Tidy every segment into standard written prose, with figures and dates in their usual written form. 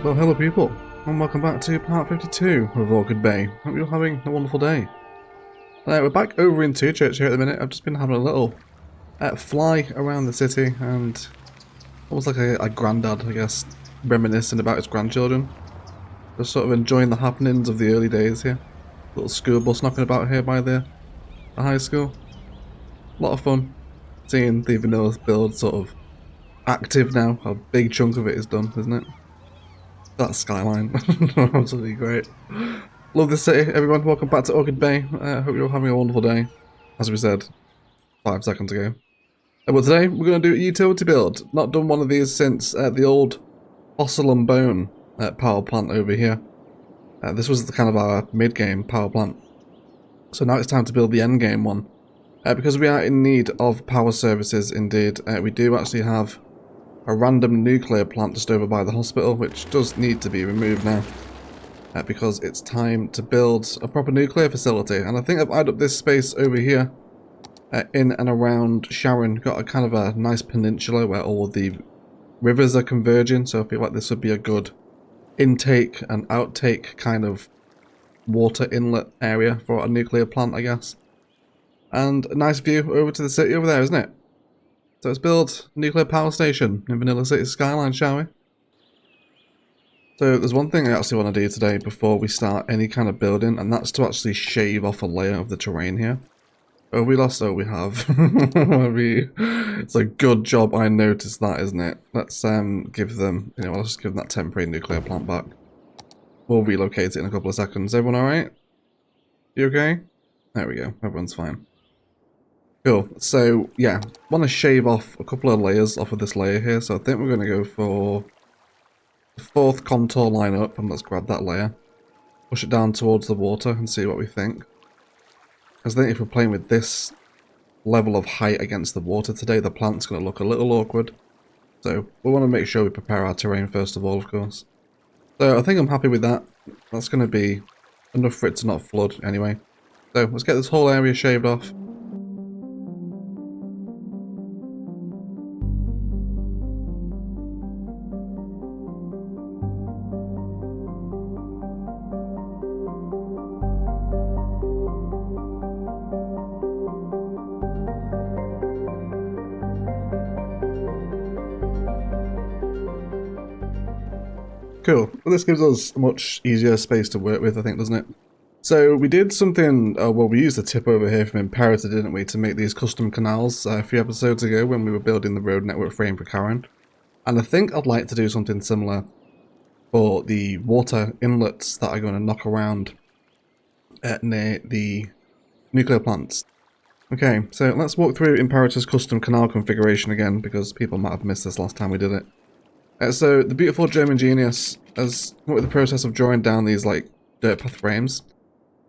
Well, hello people, and welcome back to part 52 of Orchid Bay. Hope you're having a wonderful day. We're back over in Two Church here at the minute. I've just been having a little fly around the city and almost like a granddad, I guess, reminiscing about his grandchildren. Just sort of enjoying the happenings of the early days here. Little school bus knocking about here by the high school. A lot of fun seeing the vanilla build sort of active now. A big chunk of it is done, isn't it? That's Skyline. Absolutely great. Love this city, everyone. Welcome back to Orchid Bay. Hope you're having a wonderful day. As we said 5 seconds ago. But today we're going to do a utility build. Not done one of these since the old Fossil and Bone power plant over here. This was kind of our mid-game power plant. So now it's time to build the end-game one. Because we are in need of power services indeed. We do actually have a random nuclear plant just over by the hospital, which does need to be removed now. Because it's time to build a proper nuclear facility. And I think I've added up this space over here in and around Sharon. Got a kind of a nice peninsula where all the rivers are converging. So I feel like this would be a good intake and outtake kind of water inlet area for a nuclear plant, I guess. And a nice view over to the city over there, isn't it? So let's build a nuclear power station in Vanilla City Skyline, shall we? So there's one thing I actually want to do today before we start any kind of building, and that's to actually shave off a layer of the terrain here. Oh, we lost. Oh, we have. It's a good job I noticed that, isn't it? Let's give them, let's just give them that temporary nuclear plant back. We'll relocate it in a couple of seconds. Everyone alright? You okay? There we go. Everyone's fine. Cool. So, yeah, want to shave off a couple of layers off of this layer here. So I think we're going to go for the 4th contour line up, and let's grab that layer. Push it down towards the water and see what we think. Because I think if we're playing with this level of height against the water today, the plant's going to look a little awkward. So we want to make sure we prepare our terrain first of all, of course. So I think I'm happy with that. That's going to be enough for it to not flood anyway. So let's get this whole area shaved off. Cool. Well, this gives us a much easier space to work with, I think, doesn't it? So we did something, well, we used a tip over here from Imperator, didn't we, to make these custom canals a few episodes ago when we were building the road network frame for Karen. And I think I'd like to do something similar for the water inlets that are going to knock around near the nuclear plants. Okay, so let's walk through Imperator's custom canal configuration again, because people might have missed this last time we did it. So the beautiful German genius has come up with the process of drawing down these like dirt path frames.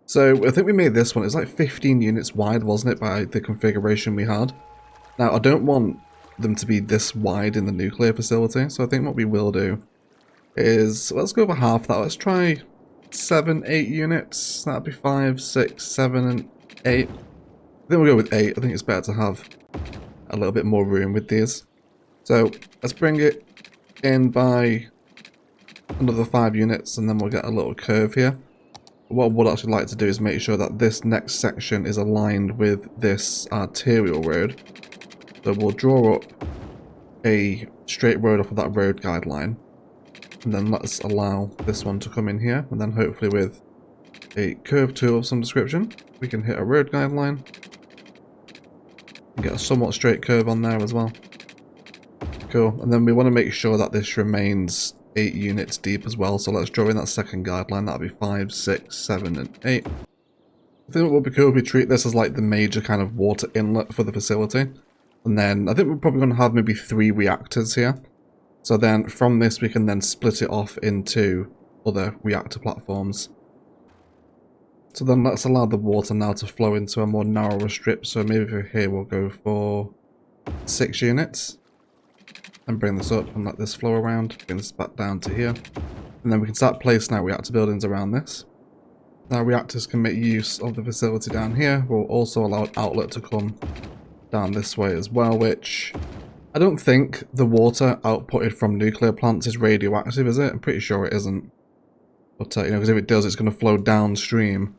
So I think we made this one, it's like 15 units wide, wasn't it, by the configuration we had. Now I don't want them to be this wide in the nuclear facility, so I think what we will do is, let's go for half that. Let's try 7, 8 units. That'd be 5, 6, 7 and 8. I think we'll go with 8. I think it's better to have a little bit more room with these. So let's bring it in by another 5 units, and then we'll get a little curve here. What I would actually like to do is make sure that this next section is aligned with this arterial road. So we'll draw up a straight road off of that road guideline, and then let's allow this one to come in here, and then hopefully with a curve tool of some description we can hit a road guideline and get a somewhat straight curve on there as well. Cool, and then we want to make sure that this remains 8 units deep as well, so let's draw in that second guideline. That'll be 5, 6, 7 and 8. I think what would be cool if we treat this as like the major kind of water inlet for the facility, and then I think we're probably going to have maybe 3 reactors here. So then from this we can then split it off into other reactor platforms. So then let's allow the water now to flow into a more narrower strip, so maybe over here we'll go for 6 units. And bring this up and let this flow around, bring this back down to here. And then we can start placing our reactor buildings around this. Now reactors can make use of the facility down here. We'll also allow an outlet to come down this way as well, which I don't think the water outputted from nuclear plants is radioactive, is it? I'm pretty sure it isn't. But, you know, because if it does, it's going to flow downstream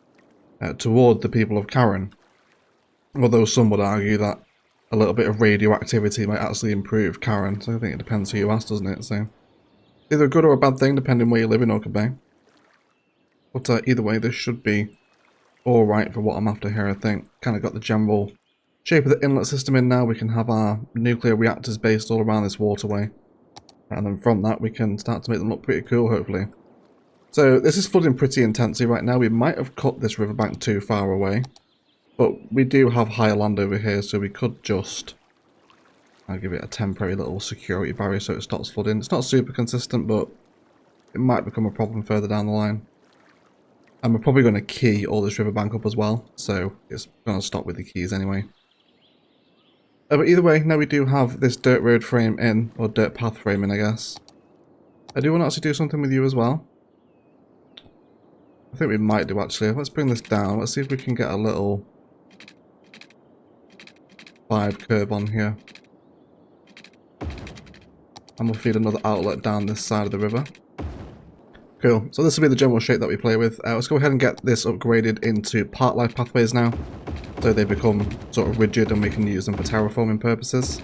toward the people of Karen. Although some would argue that a little bit of radioactivity might actually improve Karen. So I think it depends who you ask, doesn't it? So either a good or a bad thing, depending where you live in Orchid Bay. But either way, this should be alright for what I'm after here, I think. Kind of got the general shape of the inlet system in now. We can have our nuclear reactors based all around this waterway. And then from that, we can start to make them look pretty cool, hopefully. So this is flooding pretty intensely right now. We might have cut this riverbank too far away. But we do have higher land over here, so we could just... I'll give it a temporary little security barrier so it stops flooding. It's not super consistent, but it might become a problem further down the line. And we're probably going to key all this riverbank up as well, so it's going to stop with the keys anyway. But either way, now we do have this dirt road frame in, or dirt path frame in, I guess. I do want to actually do something with you as well. I think we might do actually. Let's bring this down. Let's see if we can get a little vibe curve on here. And we'll feed another outlet down this side of the river. Cool. So this will be the general shape that we play with. Let's go ahead and get this upgraded into part life pathways now. So they become sort of rigid and we can use them for terraforming purposes.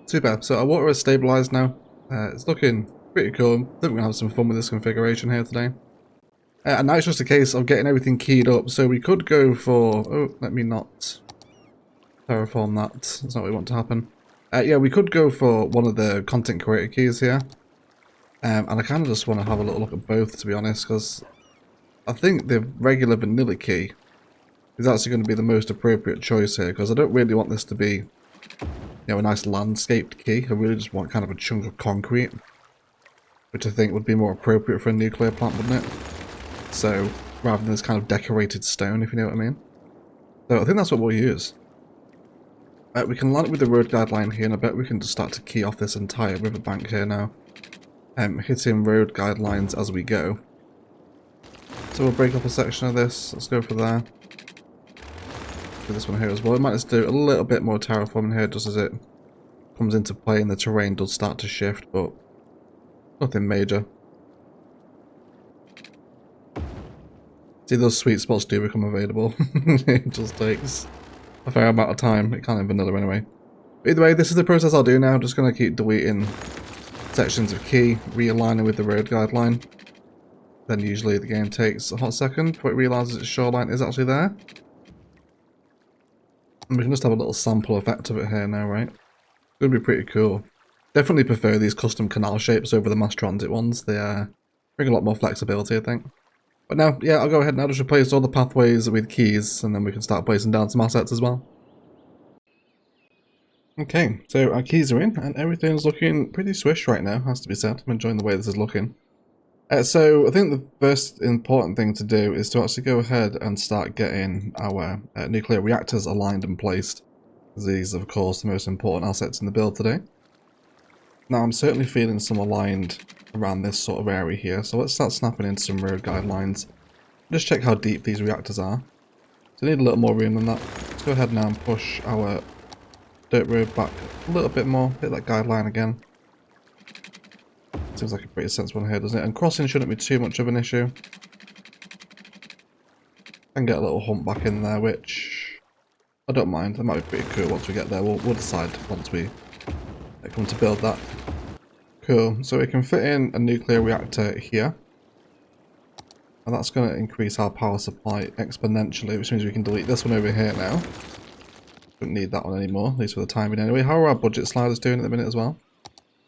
Super. So our water is stabilized now. It's looking pretty cool. I think we're going to have some fun with this configuration here today. And now it's just a case of getting everything keyed up. So we could go for... Oh, let me not terraform that. That's not what we want to happen. Yeah, we could go for one of the content creator keys here. And I kind of just want to have a little look at both, to be honest, because I think the regular vanilla key is actually going to be the most appropriate choice here, because I don't really want this to be, you know, a nice landscaped key. I really just want kind of a chunk of concrete, which I think would be more appropriate for a nuclear plant, wouldn't it? So, rather than this kind of decorated stone, if you know what I mean. So I think that's what we'll use. We can line it with the road guideline here, and I bet we can just start to key off this entire riverbank here now. Hitting road guidelines as we go. So we'll break off a section of this. Let's go for there. Do this one here as well. We might just do a little bit more terraforming here just as it comes into play and the terrain does start to shift, but nothing major. See, those sweet spots do become available. It just takes a fair amount of time. It can't in vanilla anyway. But either way, this is the process I'll do now. I'm just going to keep deleting sections of key, realigning with the road guideline. Then usually the game takes a hot second before it realises its shoreline is actually there. And we can just have a little sample effect of it here now, right? It's going to be pretty cool. Definitely prefer these custom canal shapes over the mass transit ones. They bring a lot more flexibility, I think. But now, yeah, I'll go ahead and I'll just replace all the pathways with keys, and then we can start placing down some assets as well. Okay, so our keys are in, and everything's looking pretty swish right now, has to be said. I'm enjoying the way this is looking. So I think the first important thing to do is to actually go ahead and start getting our nuclear reactors aligned and placed. These, of course, the most important assets in the build today. Now, I'm certainly feeling some aligned around this sort of area here, so let's start snapping into some road guidelines. Just check how deep these reactors are. So we need a little more room than that. Let's go ahead now and push our dirt road back a little bit more, hit that guideline again. Seems like a pretty sensible one here, doesn't it? And crossing shouldn't be too much of an issue. And get a little hump back in there, which I don't mind. That might be pretty cool once we get there. We'll decide once we come to build that. Cool, so we can fit in a nuclear reactor here. And that's going to increase our power supply exponentially, which means we can delete this one over here now. Don't need that one anymore, at least for the time being anyway. How are our budget sliders doing at the minute as well?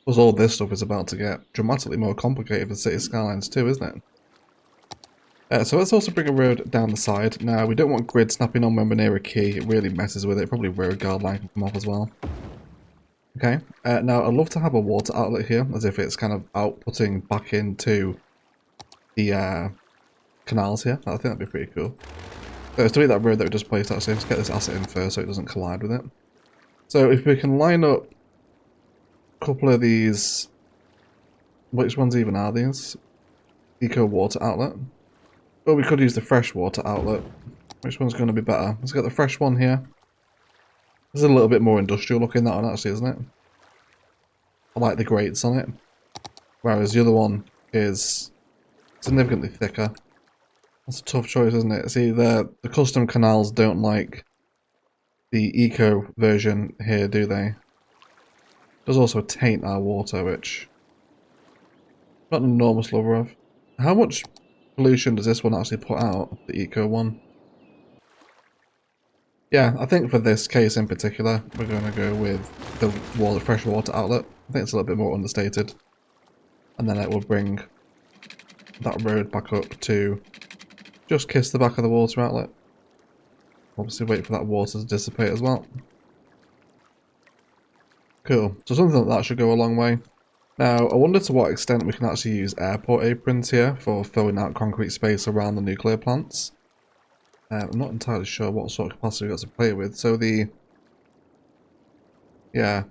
Because all this stuff is about to get dramatically more complicated for City Skylines too, isn't it? So let's also bring a road down the side. Now, we don't want grid snapping on when we're near a key. It really messes with it. Probably road guard line can come off as well. Okay, now I'd love to have a water outlet here, as if it's kind of outputting back into the canals here. I think that'd be pretty cool. So let's delete that road that we just placed actually. Let's get this asset in first so it doesn't collide with it. So if we can line up a couple of these... Which ones even are these? Eco water outlet. Or we could use the fresh water outlet. Which one's going to be better? Let's get the fresh one here. This is a little bit more industrial looking, that one actually, isn't it? I like the grates on it, whereas the other one is significantly thicker. That's a tough choice, isn't it? See, the custom canals don't like the eco version here, do they? It does also taint our water, which I'm not an enormous lover of. How much pollution does this one actually put out, the eco one? Yeah, I think for this case in particular, we're going to go with the fresh water outlet. I think it's a little bit more understated. And then it will bring that road back up to just kiss the back of the water outlet. Obviously wait for that water to dissipate as well. Cool. So something like that should go a long way. Now, I wonder to what extent we can actually use airport aprons here for filling out concrete space around the nuclear plants. I'm not entirely sure what sort of capacity we've got to play with. So yeah.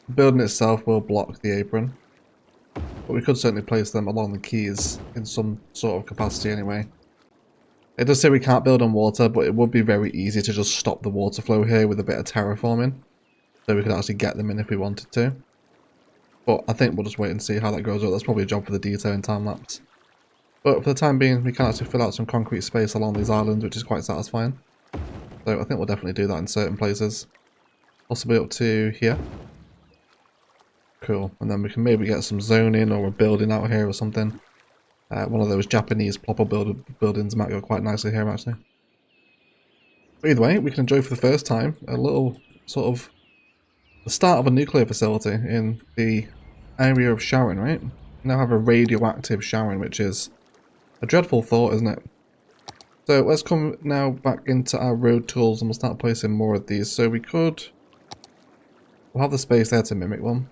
The building itself will block the apron. But we could certainly place them along the quays in some sort of capacity anyway. It does say we can't build on water, but it would be very easy to just stop the water flow here with a bit of terraforming. So we could actually get them in if we wanted to. But I think we'll just wait and see how that goes. That's probably a job for the detailing time-lapse. But for the time being, we can actually fill out some concrete space along these islands, which is quite satisfying. So I think we'll definitely do that in certain places. Possibly up to here. Cool. And then we can maybe get some zoning or a building out here or something. One of those Japanese plopper buildings might go quite nicely here, actually. But either way, we can enjoy for the first time a little sort of the start of a nuclear facility in the area of Sharon, right? We now have a radioactive Sharon, which is a dreadful thought, isn't it? So let's come now back into our road tools and we'll start placing more of these. So we'll have the space there to mimic one.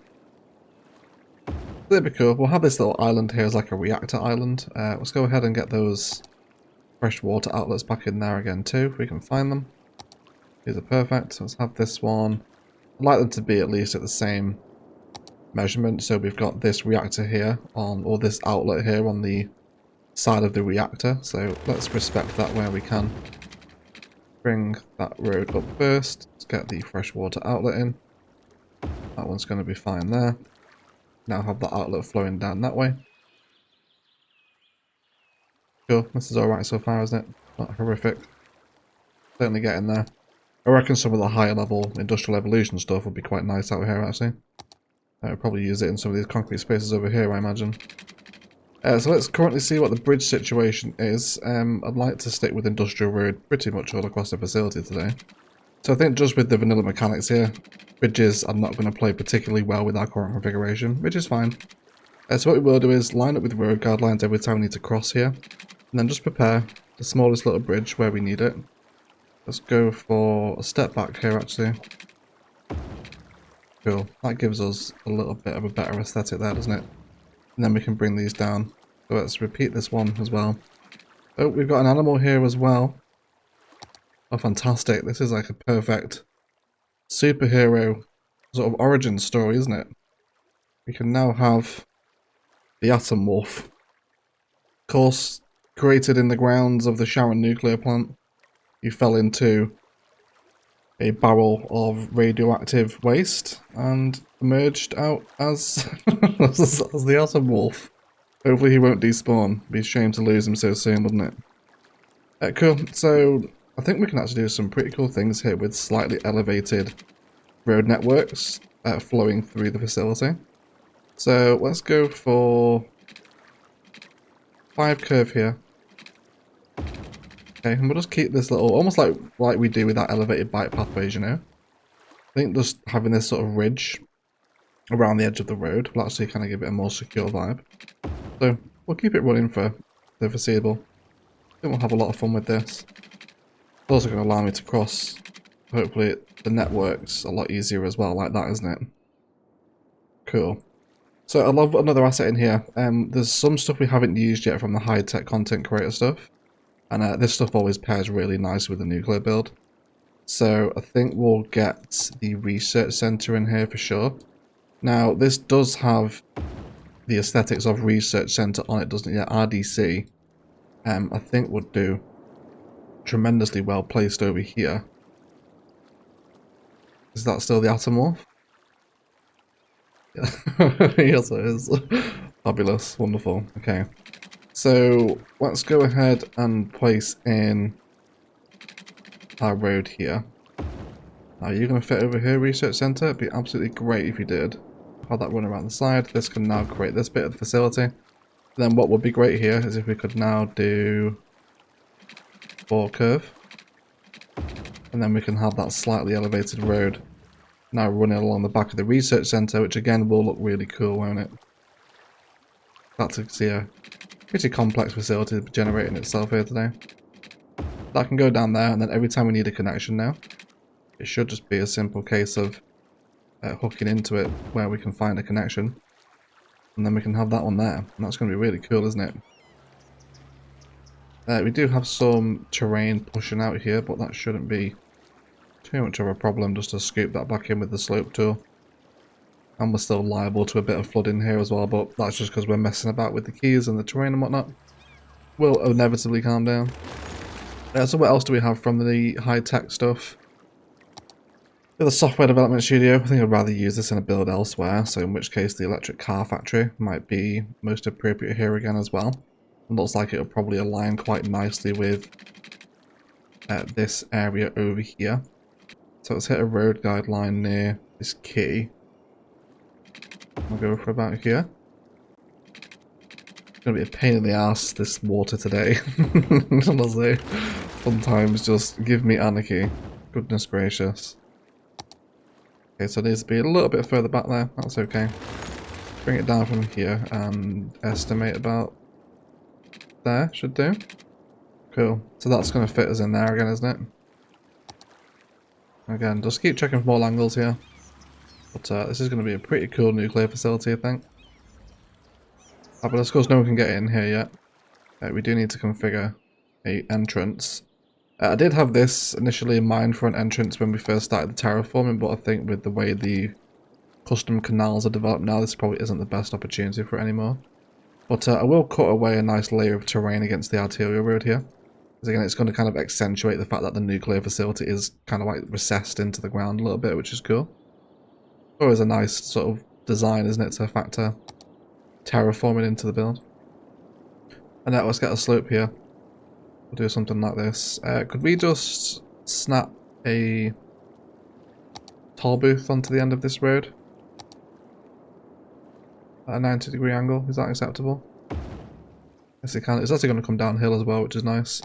That'd be cool. We'll have this little island here as like a reactor island. Let's go ahead and get those fresh water outlets back in there again too, if we can find them. These are perfect. Let's have this one. I'd like them to be at least at the same measurement. So we've got this reactor here or this outlet here on the side of the reactor. So let's respect that where we can. Bring that road up first. Let's get the fresh water outlet in. That one's going to be fine there. Now have the outlet flowing down that way. Cool, this is alright so far, isn't it? Not horrific. Certainly getting there. I reckon some of the higher level industrial evolution stuff would be quite nice out here actually. I would probably use it in some of these concrete spaces over here, I imagine. So let's currently see what the bridge situation is. I'd like to stick with industrial road pretty much all across the facility today. So I think just with the vanilla mechanics here, bridges are not going to play particularly well with our current configuration, which is fine. So what we will do is line up with road guard lines every time we need to cross here, and then just prepare the smallest little bridge where we need it. Let's go for a step back here actually. Cool, that gives us a little bit of a better aesthetic there, doesn't it? And then we can bring these down. So let's repeat this one as well. Oh, we've got an animal here as well. Oh, fantastic. This is like a perfect superhero sort of origin story, isn't it? We can now have the Atom Wolf. Of course, created in the grounds of the Sharon nuclear plant. You fell into a barrel of radioactive waste and emerged out as, as the Atom Wolf. Hopefully he won't despawn. Be a shame to lose him so soon, wouldn't it? Cool. So I think we can actually do some pretty cool things here with slightly elevated road networks flowing through the facility. So let's go for 5 curve here. Okay, and we'll just keep this little, almost like we do with that elevated bike pathways, you know. I think just having this sort of ridge around the edge of the road will actually kind of give it a more secure vibe. So we'll keep it running for the foreseeable. I think we'll have a lot of fun with this. It's also going to allow me to cross, hopefully, the networks a lot easier as well, like that, isn't it? Cool. So I love another asset in here. There's some stuff we haven't used yet from the high-tech content creator stuff. And this stuff always pairs really nice with the nuclear build. So I think we'll get the research center in here for sure. Now this does have the aesthetics of research center on it, doesn't it? Yeah, RDC. I think would do tremendously well placed over here. Is that still the Atom Wolf? Yeah. Yes, it is. Fabulous. Wonderful. Okay. So let's go ahead and place in our road here. Now you're going to fit over here, Research Center. It'd be absolutely great if you did. Have that run around the side. This can now create this bit of the facility. Then what would be great here is if we could now do bore curve. And then we can have that slightly elevated road now running along the back of the research center, which again will look really cool, won't it? That's a pretty complex facility generating itself here today. That can go down there, and then every time we need a connection now, it should just be a simple case of hooking into it where we can find a connection. And then we can have that one there. And that's going to be really cool, isn't it? We do have some terrain pushing out here, but that shouldn't be too much of a problem just to scoop that back in with the slope tool. And we're still liable to a bit of flooding here as well, but that's just because we're messing about with the keys and the terrain and whatnot. Will inevitably calm down. So what else do we have from the high-tech stuff? The software development studio, I think I'd rather use this in a build elsewhere, so in which case the electric car factory might be most appropriate here again as well. It looks like it'll probably align quite nicely with this area over here. So let's hit a road guideline near this key. I'll go for about here. It's going to be a pain in the ass, this water today. Honestly, sometimes just give me anarchy. Goodness gracious. Okay, so it needs to be a little bit further back there. That's okay. Bring it down from here and estimate about there. Should do. Cool. So that's going to fit us in there again, isn't it? Again, just keep checking from all angles here. But this is going to be a pretty cool nuclear facility, I think. But of course no one can get in here yet. We do need to configure an entrance. I did have this initially in mind for an entrance when we first started the terraforming, but I think with the way the custom canals are developed now, this probably isn't the best opportunity for it anymore. But I will cut away a nice layer of terrain against the arterial road here. Because again, it's going to kind of accentuate the fact that the nuclear facility is kind of like recessed into the ground a little bit, which is cool. Always a nice sort of design, isn't it, to factor terraforming into the build. And now let's get a slope here. We'll do something like this. Could we just snap a toll booth onto the end of this road? At a 90-degree angle, is that acceptable? Yes, it can. It's actually going to come downhill as well, which is nice.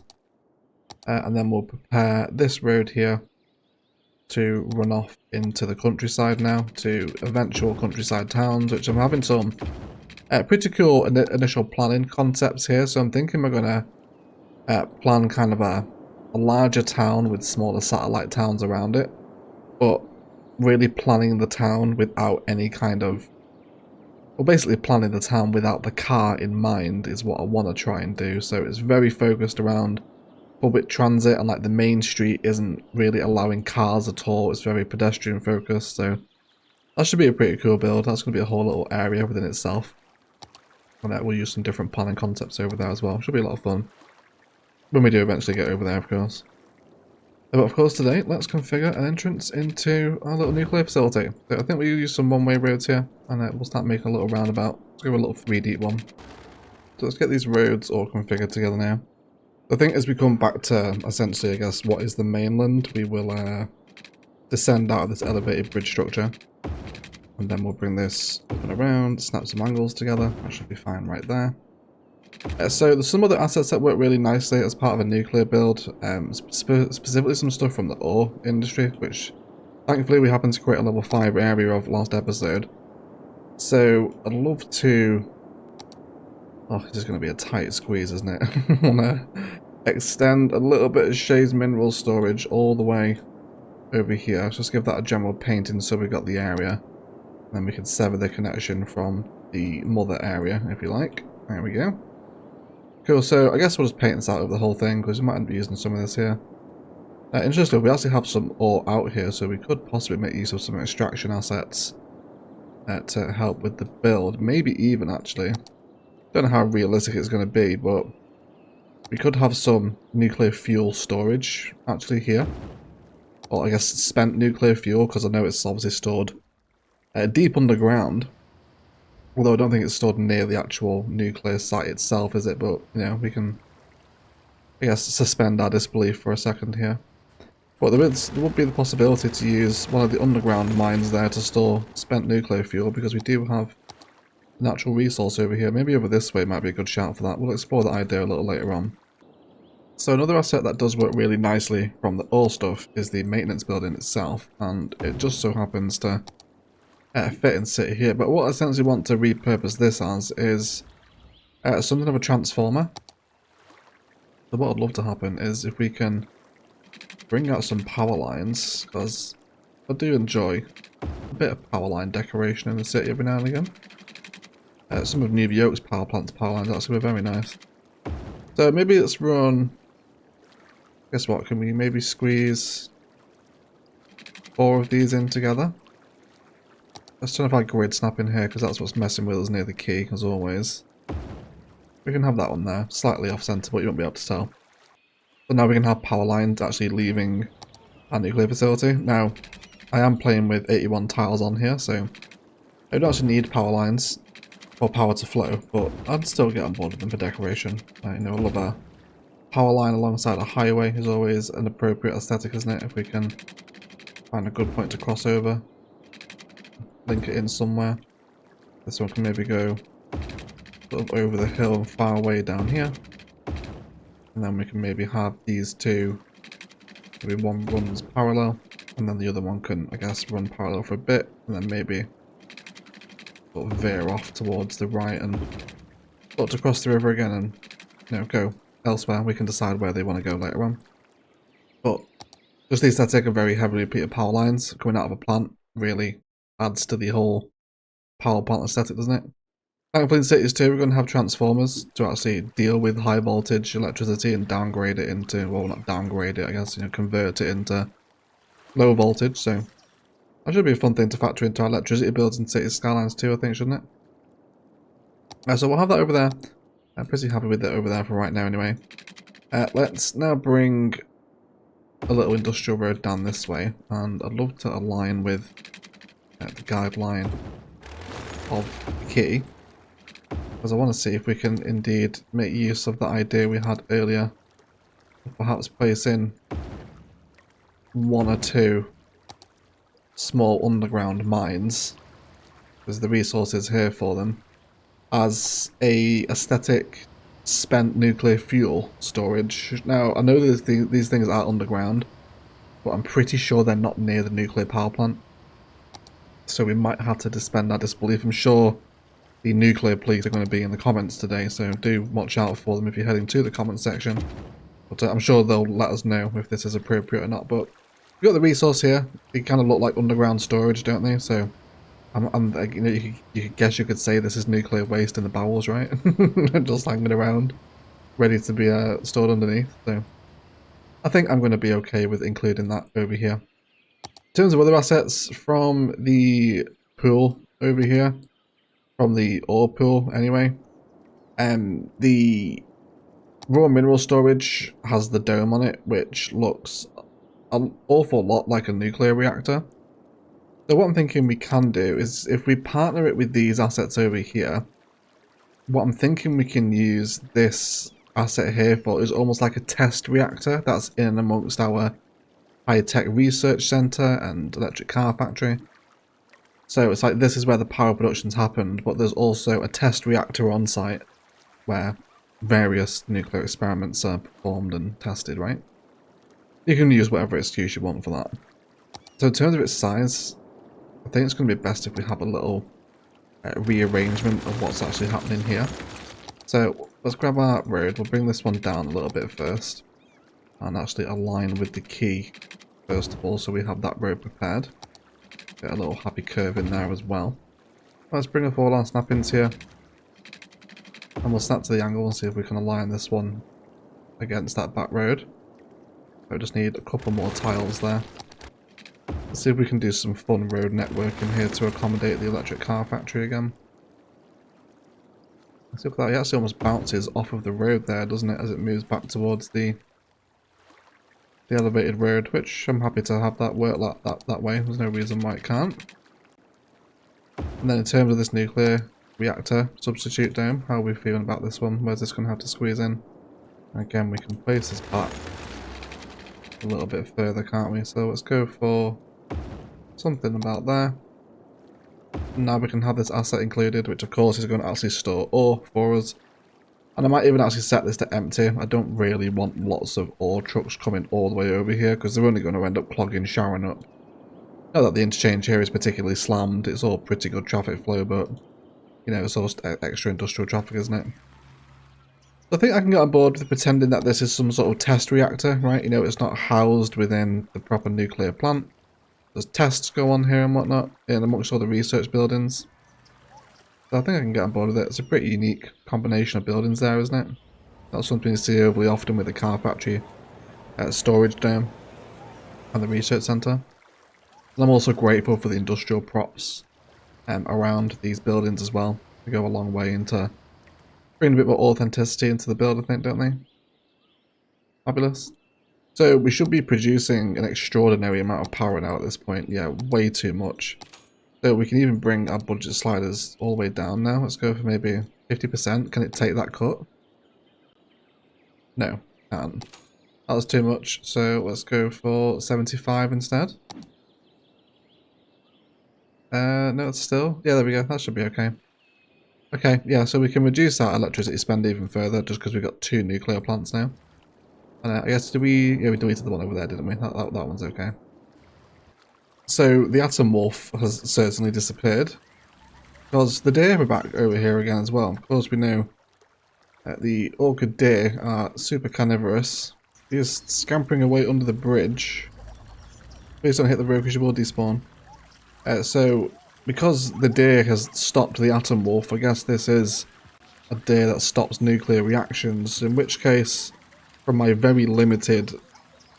And then we'll prepare this road here to run off into the countryside now, to eventual countryside towns, which I'm having some pretty cool initial planning concepts here. So I'm thinking we're going to plan kind of a larger town with smaller satellite towns around it, but really planning the town without any kind of, well, basically planning the town without the car in mind is what I want to try and do. So it's very focused around public transit, and like the main street isn't really allowing cars at all. It's very pedestrian focused, so that should be a pretty cool build. That's going to be a whole little area within itself. And we'll use some different planning concepts over there as well. Should be a lot of fun. When we do eventually get over there, of course. But of course today, let's configure an entrance into our little nuclear facility. So I think we'll use some one-way roads here, and we'll start making a little roundabout. Let's go with a little 3D one. So let's get these roads all configured together now. I think as we come back to, essentially, I guess, what is the mainland, we will descend out of this elevated bridge structure. And then we'll bring this up and around, snap some angles together. That should be fine right there. So there's some other assets that work really nicely as part of a nuclear build, specifically some stuff from the ore industry, which thankfully we happened to create a level 5 area of last episode. So I'd love to... Oh, it's just going to be a tight squeeze, isn't it? I want to extend a little bit of Shay's mineral storage all the way over here. Let's just give that a general painting so we've got the area. Then we can sever the connection from the mother area, if you like. There we go. Cool, so I guess we'll just paint this out of the whole thing, because we might be using some of this here. Interestingly, we actually have some ore out here, so we could possibly make use of some extraction assets to help with the build. Maybe even, actually. Don't know how realistic it's going to be, but we could have some nuclear fuel storage actually here. Or I guess spent nuclear fuel, because I know it's obviously stored deep underground. Although I don't think it's stored near the actual nuclear site itself, is it? But, you know, we can, I guess, suspend our disbelief for a second here. But there would be the possibility to use one of the underground mines there to store spent nuclear fuel, because we do have a natural resource over here. Maybe over this way might be a good shout for that. We'll explore that idea a little later on. So another asset that does work really nicely from the ore stuff is the maintenance building itself, and it just so happens to fit and sit here. But what I essentially want to repurpose this as is something of a transformer. So what I'd love to happen is if we can bring out some power lines, because I do enjoy a bit of power line decoration in the city every now and again. Some of New York's power plant's power lines actually were very nice. So maybe let's run, guess what, can we maybe squeeze 4 of these in together? Let's turn off our grid snap in here, because that's what's messing with us near the key, as always. We can have that one there, slightly off-center, but you won't be able to tell. So now we can have power lines actually leaving our nuclear facility. Now, I am playing with 81 tiles on here, so I don't actually need power lines for power to flow, but I'd still get on board with them for decoration. You know, I love a power line alongside a highway is always an appropriate aesthetic, isn't it? If we can find a good point to cross over, link it in somewhere. This one can maybe go sort of over the hill and far away down here. And then we can maybe have these two, maybe one runs parallel, and then the other one can, I guess, run parallel for a bit, and then maybe sort of veer off towards the right and look to cross the river again and, you know, go elsewhere. We can decide where they want to go later on. But just the aesthetic of very heavily repeated power lines coming out of a plant really adds to the whole power plant aesthetic, doesn't it? Thankfully in cities too, we're going to have transformers to actually deal with high voltage electricity and downgrade it into, well, not downgrade it, I guess, you know, convert it into low voltage. So that should be a fun thing to factor into our electricity bills in cities Skylines too, I think, shouldn't it? So we'll have that over there. I'm pretty happy with it over there for right now anyway. Let's now bring a little industrial road down this way, and I'd love to align with the guideline of the key, because I want to see if we can indeed make use of the idea we had earlier of perhaps placing 1 or 2 small underground mines, because the resources here for them, as a aesthetic spent nuclear fuel storage. Now, I know these things are underground, but I'm pretty sure they're not near the nuclear power plant. So we might have to suspend our disbelief. I'm sure the nuclear police are going to be in the comments today, so do watch out for them if you're heading to the comment section. But I'm sure they'll let us know if this is appropriate or not. But we've got the resource here. They kind of look like underground storage, don't they? So you know, you guess you could say this is nuclear waste in the bowels, right? Just hanging around, ready to be stored underneath. So I think I'm going to be okay with including that over here. In terms of other assets from the pool over here, from the ore pool anyway, the raw mineral storage has the dome on it, which looks an awful lot like a nuclear reactor. So what I'm thinking we can do is, if we partner it with these assets over here, what I'm thinking we can use this asset here for is almost like a test reactor that's in and amongst our high-tech research center and electric car factory. So it's like this is where the power production's happened, but there's also a test reactor on site where various nuclear experiments are performed and tested, right? You can use whatever excuse you want for that. So in terms of its size, I think it's going to be best if we have a little rearrangement of what's actually happening here. So let's grab our road. We'll bring this one down a little bit first and actually align with the key first of all, so we have that road prepared. Get a little happy curve in there as well. Let's bring up all our snap-ins here, and we'll snap to the angle and see if we can align this one against that back road. So we just need a couple more tiles there. Let's see if we can do some fun road networking here to accommodate the electric car factory again. Let's look at that. It actually almost bounces off of the road there, doesn't it, as it moves back towards the elevated road, which I'm happy to have that work like that way. There's no reason why it can't. And then in terms of this nuclear reactor substitute dome, how are we feeling about this one? Where's this going to have to squeeze in? Again, we can place this back a little bit further, can't we? So let's go for something about there. And now we can have this asset included, which of course is going to actually store ore for us. And I might even actually set this to empty. I don't really want lots of ore trucks coming all the way over here because they're only going to end up clogging Sharon up. Not that the interchange here is particularly slammed, it's all pretty good traffic flow, but you know, it's all extra industrial traffic, isn't it? I think I can get on board with pretending that this is some sort of test reactor, right? You know, it's not housed within the proper nuclear plant. There's tests go on here and whatnot, in amongst all the research buildings. So I think I can get on board with it. It's a pretty unique combination of buildings there, isn't it? Not something you see overly often with the car factory, storage dome, and the research centre. And I'm also grateful for the industrial props around these buildings as well. They go a long way into bringing a bit more authenticity into the build, I think, don't they? Fabulous. So we should be producing an extraordinary amount of power now at this point. Yeah, way too much. So we can even bring our budget sliders all the way down now. Let's go for maybe 50%. Can it take that cut? No, can't. That was too much. So let's go for 75 instead. No, it's still... Yeah, there we go. That should be okay. Okay, yeah, so we can reduce our electricity spend even further just because we've got 2 nuclear plants now. And I guess, yeah, we deleted the one over there, didn't we? That one's okay. So the atom morph has certainly disappeared. Because the deer are back over here again as well. Of course we know the Orchid deer are super carnivorous. He is scampering away under the bridge. Please don't hit the road because you will despawn. So because the deer has stopped the atom morph, I guess this is a deer that stops nuclear reactions, in which case, from my very limited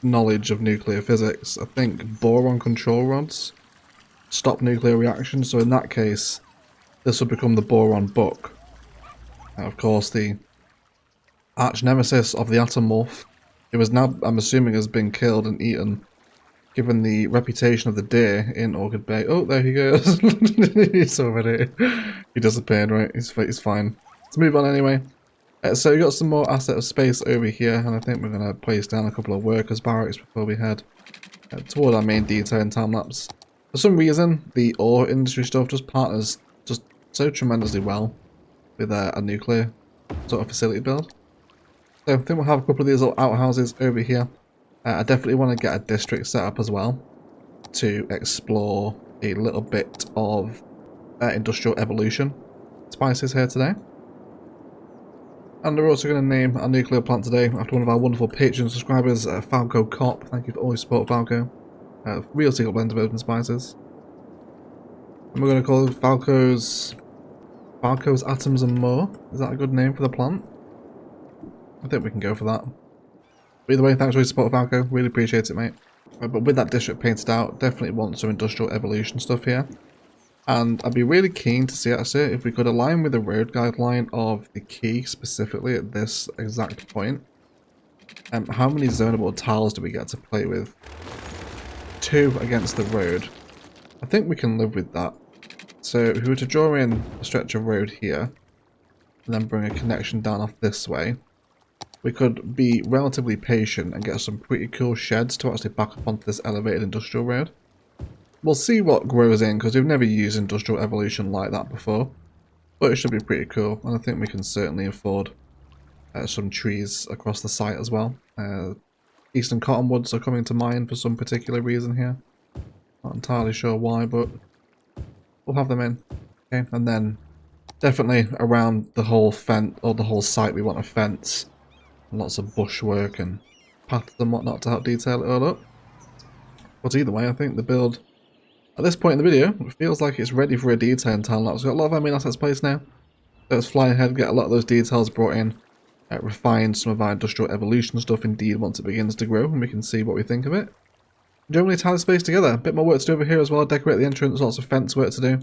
knowledge of nuclear physics, I think boron control rods stop nuclear reactions, so in that case this will become the boron buck. Of course, the arch nemesis of the atom morph, it was now, I'm assuming, has been killed and eaten, given the reputation of the deer in Orchid Bay. Oh, there he goes. He's already... He disappeared, right? He's fine. Let's move on anyway. So we got some more asset of space over here, and I think we're going to place down a couple of workers' barracks before we head toward our main detail in time-lapse. For some reason, the ore industry stuff just partners just so tremendously well with a nuclear sort of facility build. So I think we'll have a couple of these little outhouses over here. I definitely want to get a district set up as well to explore a little bit of industrial evolution spices here today. And we're also going to name our nuclear plant today after one of our wonderful Patreon subscribers, Falco Cop. Thank you for all your support, Falco. Real secret blend of herbs and spices. And we're going to call it Falco's Atoms and More. Is that a good name for the plant? I think we can go for that. But either way, thanks for your support, Falco. Really appreciate it, mate. But with that district painted out, definitely want some industrial evolution stuff here. And I'd be really keen to see, actually, if we could align with the road guideline of the key specifically at this exact point. How many zonable tiles do we get to play with? 2 against the road. I think we can live with that. So if we were to draw in a stretch of road here, and then bring a connection down off this way, we could be relatively patient and get some pretty cool sheds to actually back up onto this elevated industrial road. We'll see what grows in, because we've never used industrial evolution like that before. But it should be pretty cool, and I think we can certainly afford some trees across the site as well. Eastern cottonwoods are coming to mind for some particular reason here. Not entirely sure why, but we'll have them in. Okay, and then definitely around the whole fence, or the whole site, we want a fence. Lots of bushwork and paths and whatnot to help detail it all up. But either way, I think the build at this point in the video feels like it's ready for a detail time lapse. We've got a lot of our main assets placed now. So let's fly ahead, get a lot of those details brought in, refine some of our industrial evolution stuff indeed once it begins to grow, and we can see what we think of it. Generally tie the space together. A bit more work to do over here as well. Decorate the entrance, lots of fence work to do,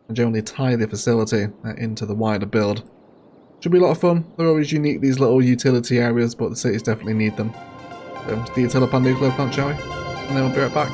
and generally tie the facility into the wider build. Should be a lot of fun. They're always unique, these little utility areas, but the cities definitely need them. So let's detail up our nuclear plant, shall we? And then we'll be right back.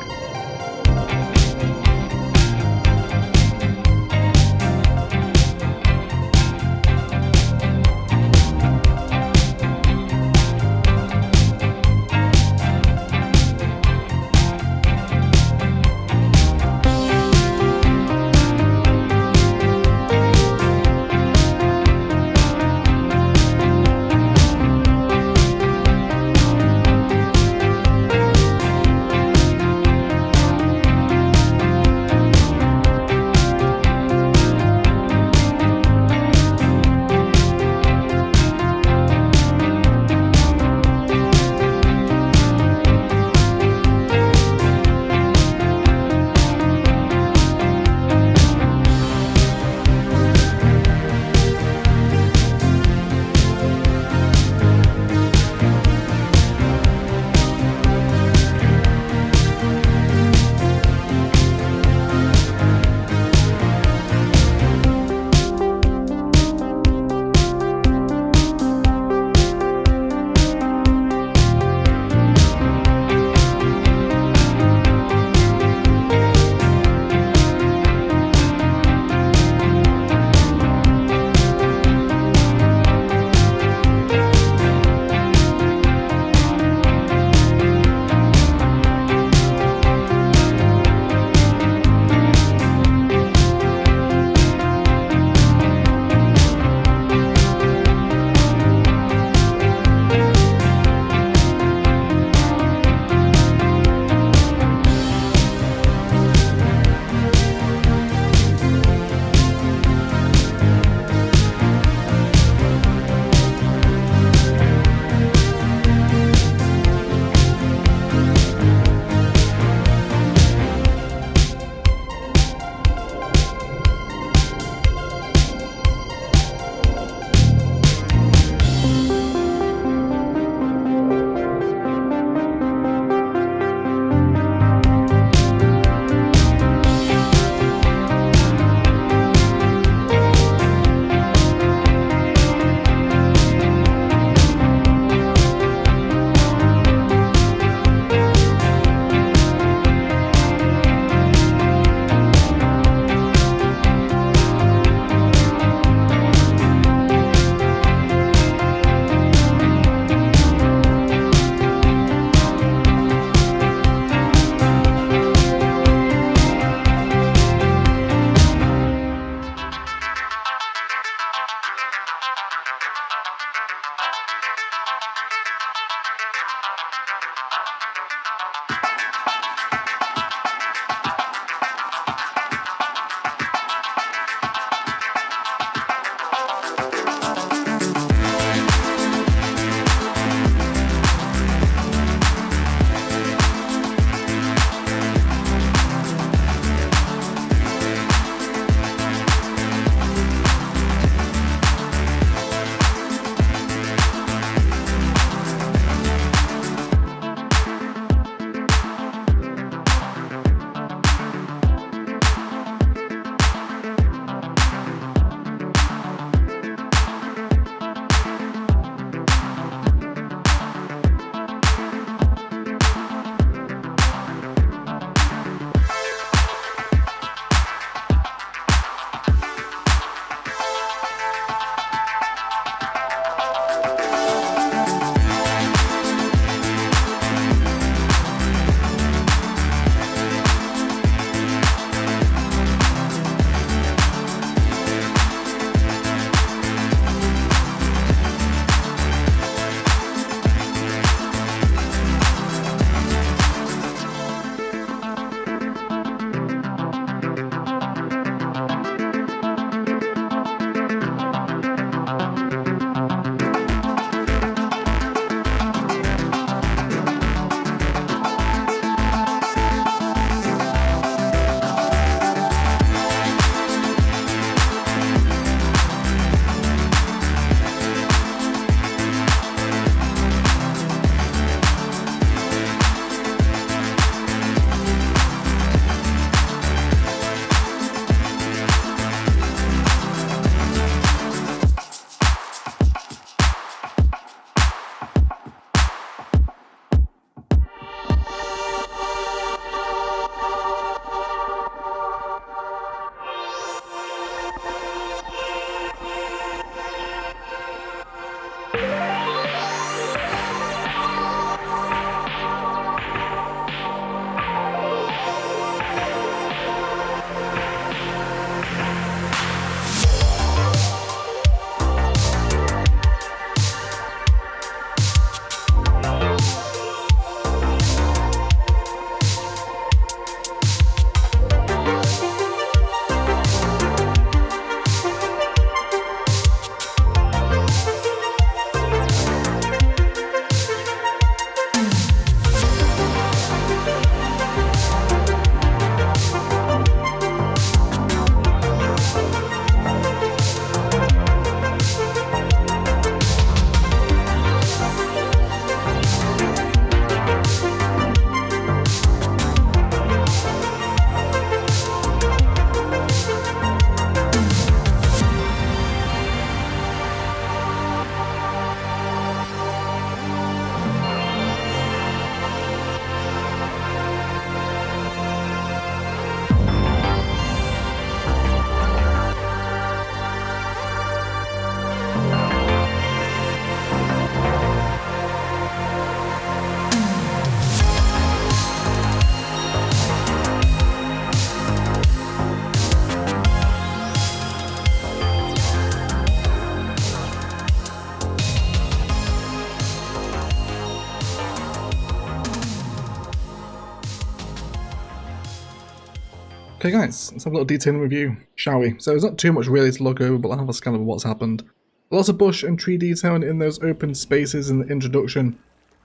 Okay guys, let's have a little detailing review, shall we? So there's not too much really to look over, but I'll have a scan of what's happened. Lots of bush and tree detailing in those open spaces in the introduction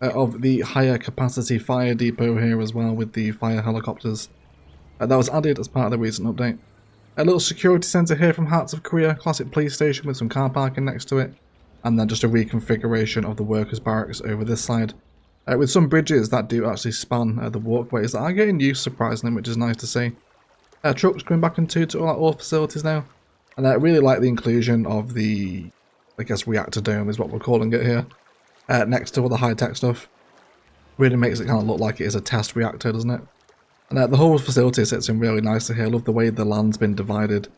of the higher capacity fire depot here as well with the fire helicopters. That was added as part of the recent update. A little security centre here from Hearts of Korea, classic police station with some car parking next to it. And then just a reconfiguration of the workers' barracks over this side. With some bridges that do actually span the walkways that are getting used surprisingly, which is nice to see. Trucks coming back into all facilities now. And I really like the inclusion of the, I guess, Reactor Dome is what we're calling it here. Next to all the high-tech stuff. Really makes it kind of look like it is a test reactor, doesn't it? And the whole facility sits in really nicely here. I love the way the land's been divided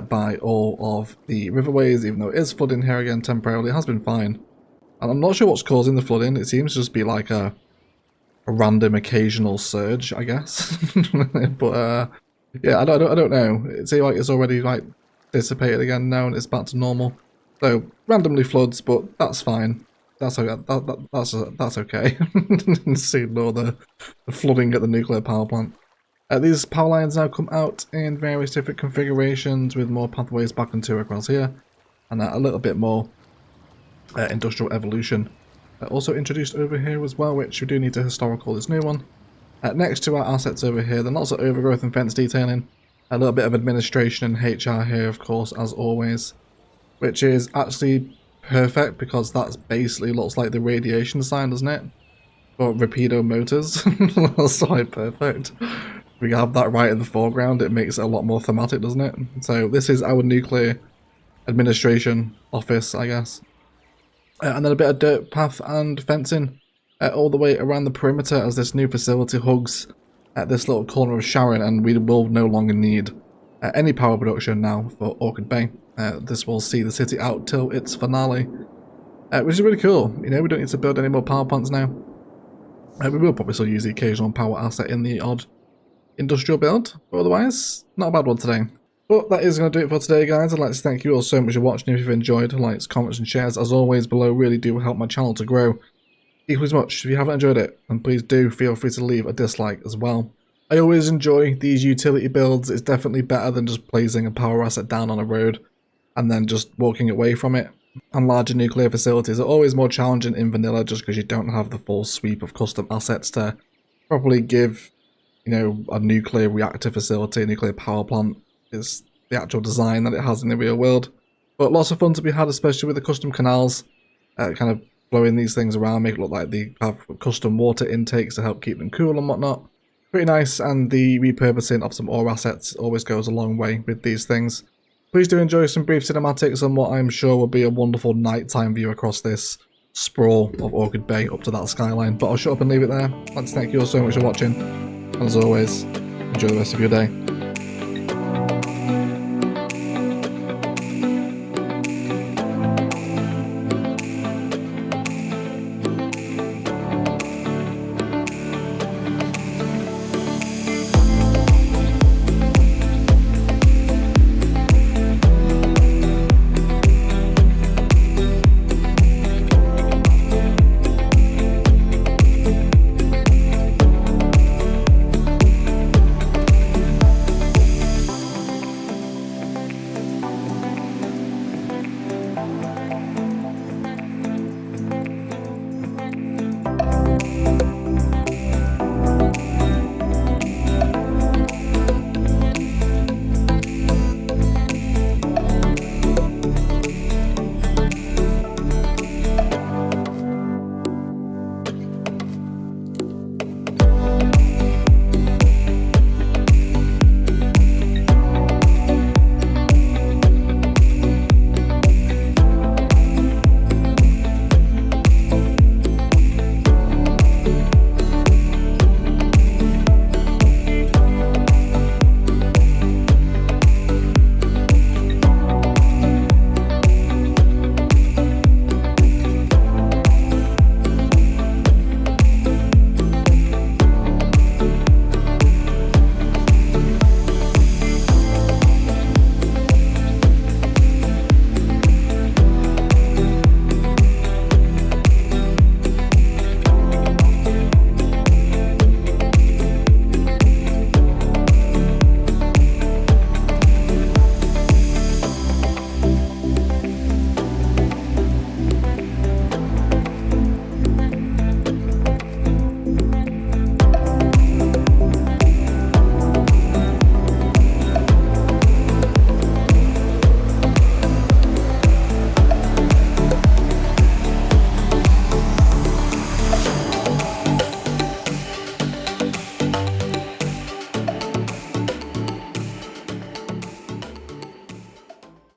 by all of the riverways, even though it is flooding here again temporarily. It has been fine. And I'm not sure what's causing the flooding. It seems to just be like a random occasional surge, I guess. But yeah, I don't know. It seems like it's already like dissipated again now and it's back to normal. So randomly floods, but that's fine. That's okay. That's okay. Just ignore the flooding at the nuclear power plant. These power lines now come out in various different configurations with more pathways back and two across here, and a little bit more industrial evolution. Also introduced over here as well, which we do need to historical this new one. Next to our assets over here, then lots of overgrowth and fence detailing. A little bit of administration and HR here, of course, as always. Which is actually perfect because that's basically looks like the radiation sign, doesn't it? For Rapido motors. That's quite perfect. We have that right in the foreground, it makes it a lot more thematic, doesn't it? So this is our nuclear administration office, I guess. And then a bit of dirt path and fencing. All the way around the perimeter as this new facility hugs at this little corner of Sharon, and we will no longer need any power production now for Orchid Bay. This will see the city out till its finale, which is really cool. You know, we don't need to build any more power plants now. We will probably still use the occasional power asset in the odd industrial build, but otherwise, not a bad one today. But that is going to do it for today, guys. I'd like to thank you all so much for watching. If you've enjoyed, likes, comments and shares, as always, below really do help my channel to grow equally as much. If you haven't enjoyed it, then please do feel free to leave a dislike as well. I always enjoy these utility builds. It's definitely better than just placing a power asset down on a road and then just walking away from it. And larger nuclear facilities are always more challenging in vanilla just because you don't have the full sweep of custom assets to properly give, you know, a nuclear reactor facility, a nuclear power plant is the actual design that it has in the real world. But lots of fun to be had, especially with the custom canals, kind of blowing these things around, make it look like they have custom water intakes to help keep them cool and whatnot. Pretty nice, and the repurposing of some ore assets always goes a long way with these things. Please do enjoy some brief cinematics on what I'm sure will be a wonderful nighttime view across this sprawl of Orchid Bay up to that skyline. But I'll shut up and leave it there. I'd like to thank you all so much for watching, and as always, enjoy the rest of your day.